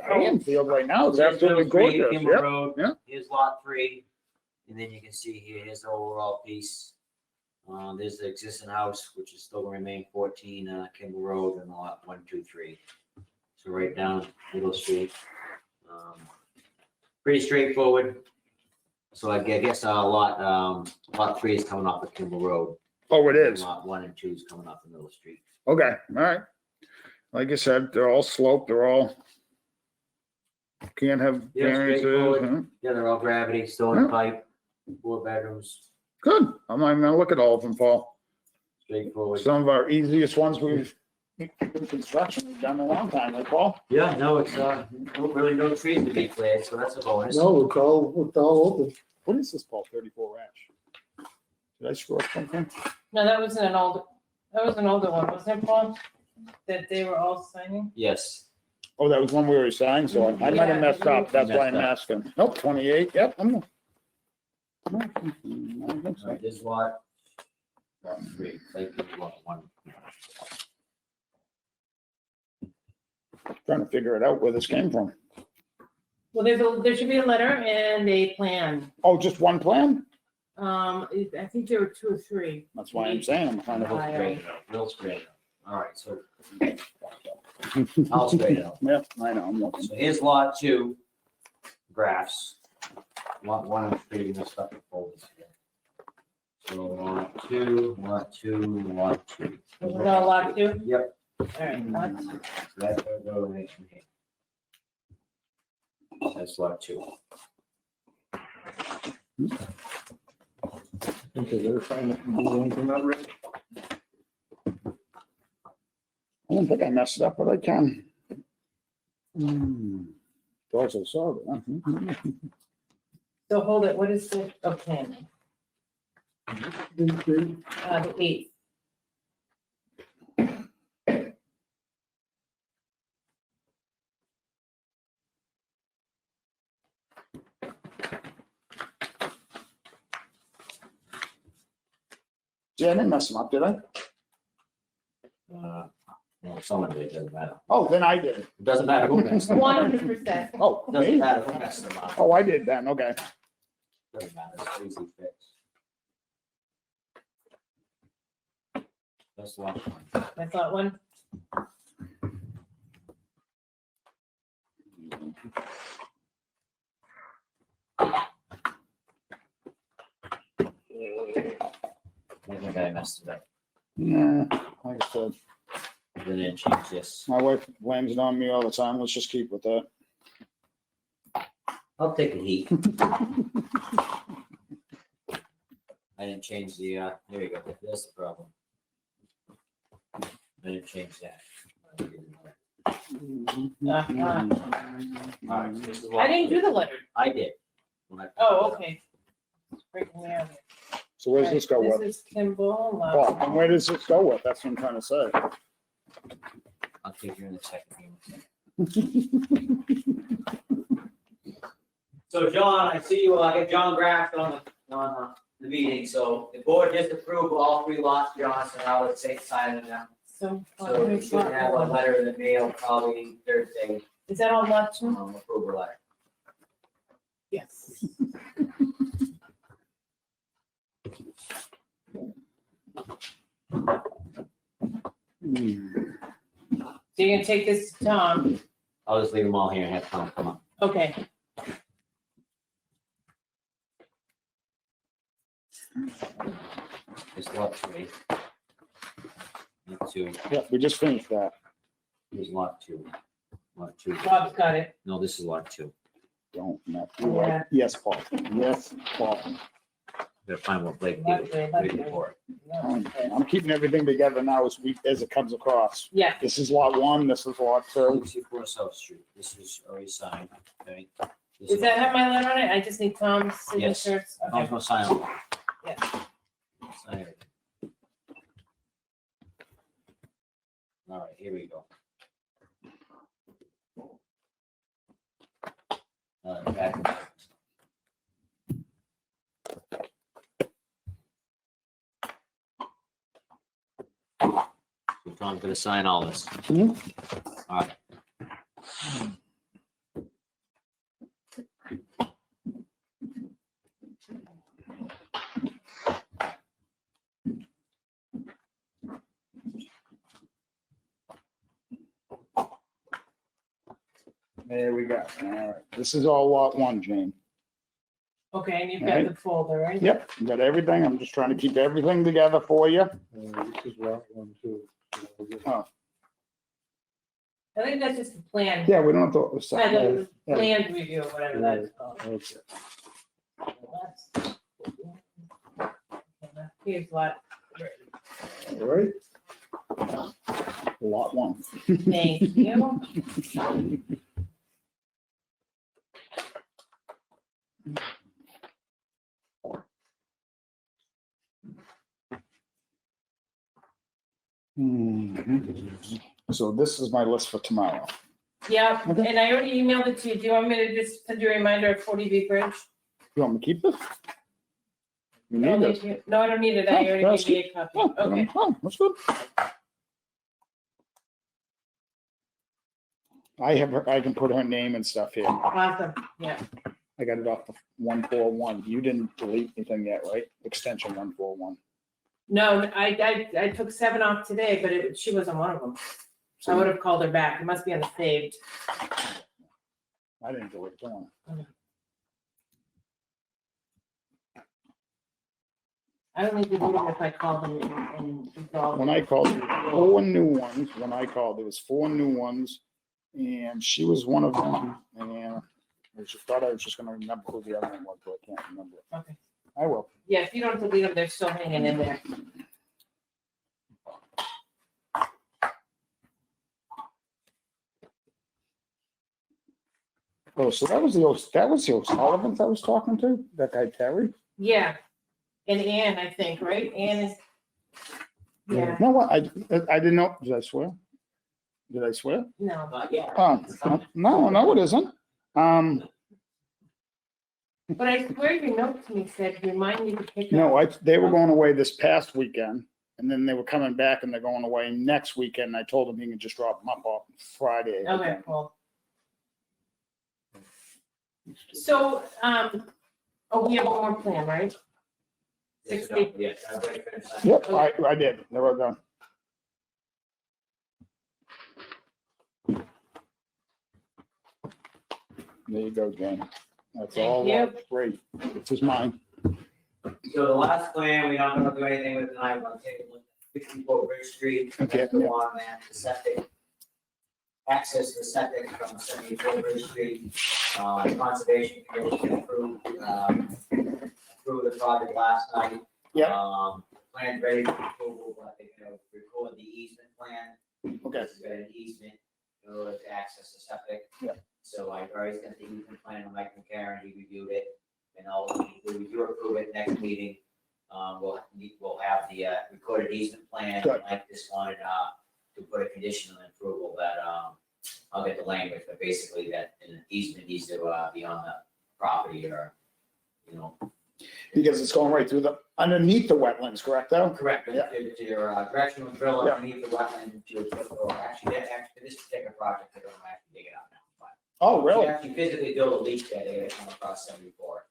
hand field right now, it's absolutely Middle Street, gorgeous, Kimball yeah. Road, yeah. Here's lot 3, and then you can see here's the overall piece. There's the existing house, which is still gonna remain 14 Kimball Road, and lot 1, 2, 3. So right down Middle Street. Pretty straightforward. So I guess lot 3 is coming off of Kimball Road. Oh, it is, Lot 1 and 2 is coming off the Middle Street. okay, all right. Like I said, they're all sloped, they're all, can't have Yeah, variances, straightforward. huh? Yeah, they're all gravity, stone Yeah. and pipe, 4 bedrooms, Good, I'm not even gonna look at all of them, Paul. straightforward. Some of our easiest ones we've, in construction, we've done in a long time, right, Paul? Yeah, no, it's really no trees to be cleared, so that's a bonus. No, it's all open. What is this, Paul, 34 ash? Did I screw up something? No, that was an older one, wasn't it, Paul? That they were all signing? Yes. Oh, that was one we were signed, so I might have Yeah. messed up, that's why I'm Messed asking. Nope, 28, yep, I'm. This is lot 3, like lot 1. Trying to figure it out where this came from. Well, there should be a letter and a plan. Oh, just one plan? I think there were 2 or 3. That's why I'm saying, I'm trying to. Aye. Straight out, real straight out. All right, so I'll straight it out. Yep, I know, I'm looking. So here's lot 2, graphs. Lot 1 and 3, messed up the folders here. So lot 2, lot 2, lot 2. Was it all lot 2? Yep. All right, lot 2. So that's gonna go right from here. That's lot 2. Okay, they're trying to do anything not right. I don't think I messed it up, but I can. Also saw it, huh? So hold it, what is the, plan? The 8th. Yeah, I didn't mess them up, did I? Well, someone did, it doesn't matter. Oh, then I did. It doesn't matter who messed them up. 100%. Oh, It doesn't me? matter who messed them up. Oh, I did then, okay. Doesn't matter, it's easy fix. That's the one. That's not one. I think I messed it up. Yeah, like I said, Then it changed this. my wife blames it on me all the time. Let's just keep with that. I'll take the heat. I didn't change the, there you go, that's the problem. I didn't change that. All right, this is what- I didn't do the letter. I did. When I- Oh, okay. It's breaking me out. So where's this go with? This is Kimball. Well, and where does this go with? That's what I'm trying to say. I'll take you in a second. So John, I see you, I got John Graft on the meeting, so the board just approved all 3 lots, John, so now let's take sign it now. So. So you should have a letter in the mail probably Thursday, Is that on lot 2? approval letter. Yes. So you're gonna take this to Tom? I'll just leave them all here and have Tom come up. Okay. It's lot 3. Lot 2, Yeah, we just finished that. here's lot 2. Lot 2. Bob's got it. No, this is lot 2. Don't, not, Yeah. yes, Paul. Yes, Paul. Gotta find what Blake Lot did. 3, lot Waiting 3. for it. I'm keeping everything together now as it comes across. Yeah, This is lot 1, this is lot 2. 64 South Street. This is already signed, okay? This does that have my letter on it? I just need Tom's Yes. signatures. I'm Okay. gonna sign them. Yeah. Sign it. All right, here we go. Back. So Tom's gonna sign all this. Mhm. All right. There we go. All right. This is all lot 1, Jane. Okay, and you've Right. got the folder, right? Yep, you got everything. I'm just trying to keep everything together for you. This is lot 1, too. I think that's just the plan. Yeah, we don't have to. Yeah, the Yeah. Land review, or whatever that is called. Okay. Here's lot, All right. Lot 1. thank you. Mhm. So this is my list for tomorrow. Yeah, Okay. and I already emailed it to you. Do you want me to just send you a reminder of 40B Bridge? You want me to keep this? You No, need thank this? you. No, I don't need it. I Oh, already that's gave you a copy. Oh, Okay. oh, that's good. I can put her name and stuff here. Awesome, yeah. I got it off the 141. You didn't delete anything yet, right? Extension 141. No, I took 7 off today, but she wasn't one of them. I would have called her back. It must be on the saved. I didn't delete that one. I only did them if I called them and resolved. When I called, 4 new ones. When I called, there was 4 new ones. And she was one of them. And I just thought I was just gonna remember who the other one was, but I can't remember. Okay. I will. Yeah, if you don't delete them, they're still hanging in there. Oh, so that was the O'Sullivans I was talking to? That guy Terry? Yeah. And Ann, I think, right? Ann is. Yeah, No, what? I didn't know. Did I swear? Did I swear? no. Yeah. Oh, no, it isn't. But I swear your note to me said, remind me to pick up. No, they were going away this past weekend And then they were coming back and they're going away next weekend. I told him he can just drop them up on Friday. I Okay, think. cool. So, we have one more plan, right? Yes, 60. yes, I've already finished that. Yep, I did. They were done. There you go, Dan. That's Thank all. you. Great. This is mine. So the last plan, we don't have to do anything with tonight, we're gonna take a look at 64 Bridge Street. Okay, That's the yeah. one that the septic, access to the septic from 74 Bridge Street. Conservation Commission approved the project last night. Yeah. Plan's ready for approval, but they gotta record the easement plan. Okay. This has got an easement in order to access the septic. Yeah. So I already sent the easement plan to Mike McCarron, he reviewed it, and we do approve it next meeting. We'll have the recorded easement plan. Good. Mike just wanted to put a condition on approval that I'll get the language, but basically that an easement needs to be on the property or, you know. Because it's going right through underneath the wetlands, correct though? Correct, Yeah. to your directional drill Yeah. underneath the wetland or actually, this particular project, they don't actually dig it out now. But Oh, to really? actually physically build a leach pad, they gotta come across 74.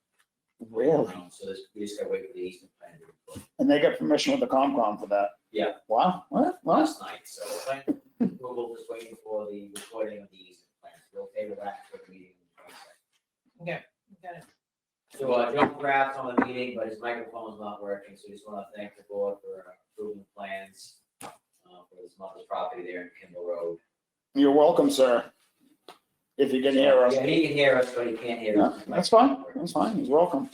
Really? So we just gotta wait for the easement plan to be recorded And they got permission with the Comcom for that? Yeah. Wow, well, last night, so we're just waiting for the recording of the easement plan. We'll table that for the meeting. Got it. So Joe grabbed on the meeting, but his microphone's not working, so just want to thank the board for approving plans for this mother's property there in Kimball Road. You're welcome, sir. If you can hear us. Yeah, he can hear us, but he can't hear Yeah, us. that's fine. That's fine. He's welcome.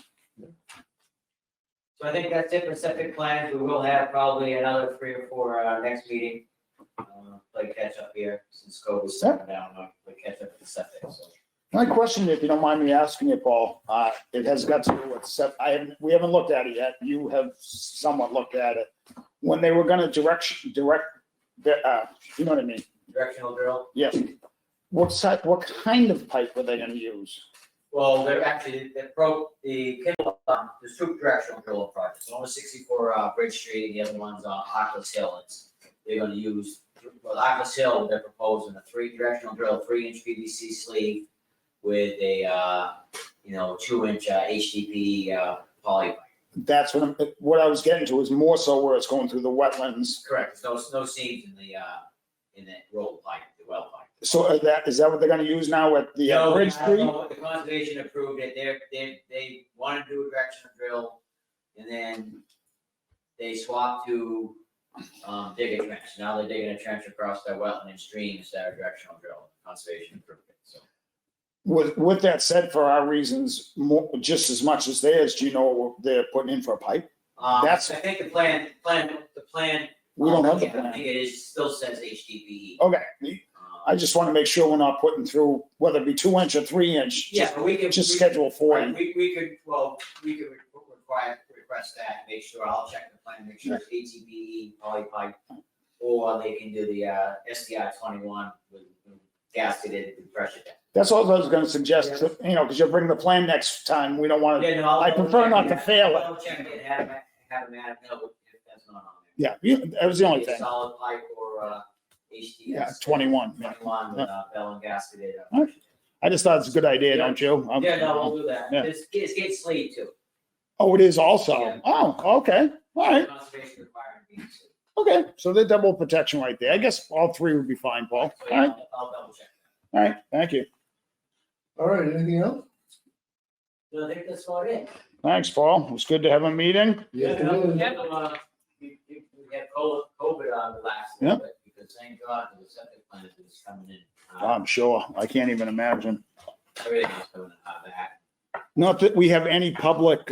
So I think that's it for septic plans. We will have probably another 3 or 4 next meeting. Play catch up here since COVID's slowing down, play catch up with the septic, so. My question, if you don't mind me asking it, Paul, it has got to do with we haven't looked at it yet. You have somewhat looked at it. When they were gonna direct, you know what I mean? Directional drill. Yes. What kind of pipe were they gonna use? Well, they're actually, there's 2 directional drill projects. One was 64 Bridge Street, and the other one's on Aquas Hill. They're gonna use, well, Aquas Hill, they're proposing a 3 directional drill, 3-inch PVC sleeve with a 2-inch HDPE poly pipe. That's what I was getting to is more so where it's going through the wetlands. Correct. There's no seams in the roll pipe, the well pipe. So is that what they're gonna use now at the No, Bridge I don't know Street? what the conservation approved it. They wanted to do a directional drill, and then they swapped to dig a trench. Now they're digging a trench across their wetland and stream instead of directional drill. Conservation approved it, so. With that said, for our reasons, just as much as theirs, do you know what they're putting in for a pipe? That's- I think the plan. We don't have the I plan. think it still says HDPE. Okay, I just want to make sure we're not putting through, whether it be 2-inch or 3-inch. Yeah, but we could. Just we- schedule 40. Right, we could request that, make sure, I'll check the plan, make sure it's HDPE poly pipe. Or they can do the SDI 21 with gasketed and pressure test. That's all I was gonna suggest, because you'll bring the plan next time. We don't want to, Yeah, no, I prefer not to fail it. I'll check it, have them add a note if that's not on Yeah, that was the there. only It's thing. Solid pipe or HDS. Yeah, 21. Yeah. 21 with bell and gasketed. All right. I just thought it's a good idea, don't you? Yeah, no, we'll do that. Yeah. It's getting sleeved too. Oh, it is also? Yeah. Oh, okay, all right, Conservation requirement being sleeved. okay. So they're double protection right there. I guess all 3 would be fine, Paul. So, All yeah, right, I'll double check. all right, thank you. All right, anything else? So I think that's about it. Thanks, Paul. It was good to have a meeting. Yes, it Yeah, is. we had COVID on the last Yeah. little bit, because thank God the septic plant is coming in. I'm sure. I can't even imagine. Everything is coming out of that. Not that we have any public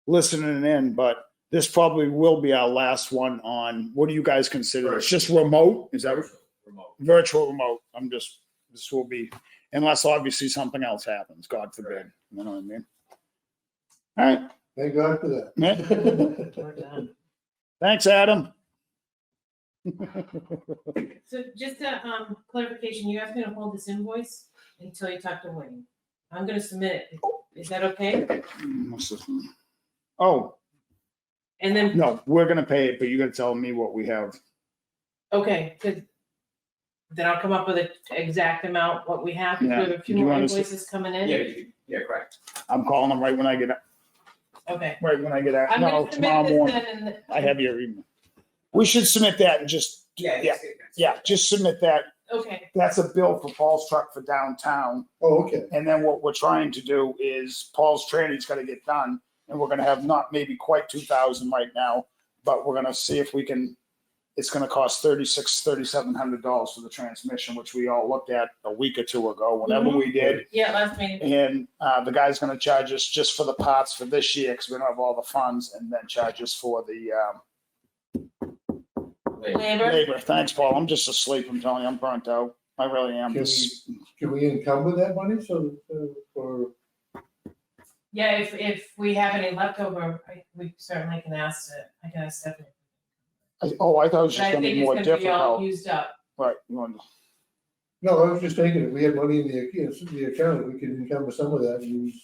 listening in, but this probably will be our last one on, what do you guys consider? It's just remote? Is that Remote. virtual remote? This will be, unless obviously something else happens, God forbid. You know what I mean? All right. Thank God for that. Yeah. Thanks, Adam. So just a clarification, you asked me to hold this invoice until you talk to Wayne. I'm gonna submit it. Is that okay? Oh, And then, No, we're gonna pay it, but you gotta tell me what we have. okay, then I'll come up with an exact amount, what we have, we Yeah. have a few Do you more want us to- invoices coming in. Yeah, correct. I'm calling them right when I get, Okay. right when I get out. I'm No, gonna tomorrow submit this morning. then, and I have your email. We should submit that and just, yeah, just submit that. okay, That's a bill for Paul's truck for downtown. Oh, okay. And then what we're trying to do is Paul's training's gotta get done, and we're gonna have not maybe quite 2,000 right now, but we're gonna see if we can, it's gonna cost $3,700 for the transmission, which we all looked at a week or two ago, whenever we did. yeah, last meeting, And, the guy's gonna charge us just for the parts for this year, because we don't have all the funds, and then charge us for the, labor, labor. Thanks, Paul. I'm just asleep. I'm telling you, I'm burnt out. I really am. Can we encumber that money so, or, yeah, if we have any leftover, we certainly can ask it, I can ask Stephanie. I thought it was But just I gonna think be it's more gonna be all difficult. used up, Right. You want- no, I was just thinking, if we had money in the account, we could encumber some of that and use.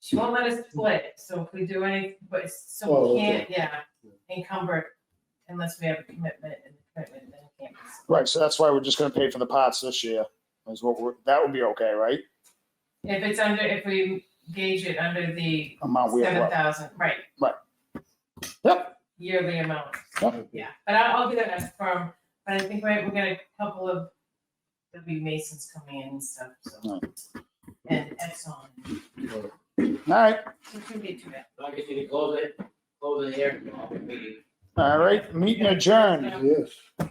she won't let us split, it, so if we do any, but, so Oh, we okay. can't, yeah, encumber it unless we have a commitment, and the commitment then can't be split. Right, so that's why we're just gonna pay for the parts this year. Is what that would be okay, right? If it's under, if we gauge it under the Amount we have left. 7,000, right, Yep, yearly amount, yep. yeah, but I'll do that as firm, but I think, right, we got a couple of W Masons coming in and stuff, so. And Exxon, All right, so it shouldn't be too bad. I guess you can close it here. I'll be meeting. all right. Meeting adjourned. Yes.